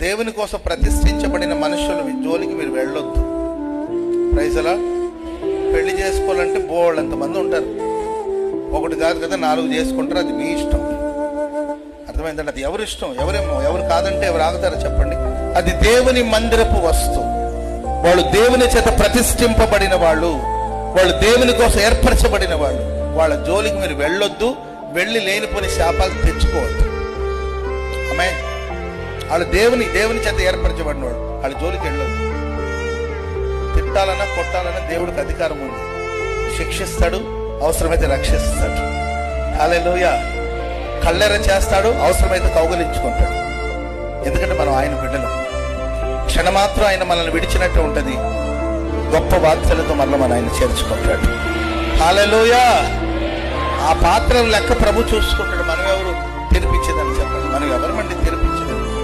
దేవుని కోసం ప్రతిష్ఠించబడిన మనుషుల జోలికి మీరు వెళ్ళొద్దు. ప్రైజ్ అలా. పెళ్లి చేసుకోవాలంటే బోళ్ళంతమంది ఉంటారు, ఒకటి కాదు కదా 4 చేసుకుంటారు, అది మీ ఇష్టం. అర్థమైందండి? అది ఎవరి ఇష్టం. ఎవరు కాదంటే ఎవరు ఆగుతారో చెప్పండి? అది దేవుని మందిరపు వస్తువు. వాళ్ళు దేవుని చేత ప్రతిష్ఠింపబడిన వాళ్ళు, వాళ్ళు దేవుని కోసం ఏర్పరచబడిన వాళ్ళు. వాళ్ళ జోలికి మీరు వెళ్ళొద్దు, వెళ్ళి లేనిపోని శాపాలు తెచ్చుకోవద్దు. ఆమె వాళ్ళు దేవుని చేత ఏర్పరచబడిన వాడు, వాళ్ళ జోలికి వెళ్ళొద్దు. తిట్టాలన్నా కొట్టాలన్నా దేవుడికి అధికారం ఉంది. శిక్షిస్తాడు, అవసరమైతే రక్షిస్తాడు. హల్లెలూయా. కళ్ళెర చేస్తాడు, అవసరమైతే కౌగలించుకుంటాడు. ఎందుకంటే మనం ఆయన బిడ్డలం. క్షణమాత్రం ఆయన మనల్ని విడిచినట్టు ఉంటుంది, గొప్ప వాత్సల్యతో మనల్ని మన ఆయన చేర్చుకుంటాడు. హల్లెలూయా. ఆ పాత్రల లెక్క ప్రభు చూసుకుంటాడు. మనం ఎవరు తెరిపించేదని చెప్పండి? మనం ఎవరమండి తెరిపించేది?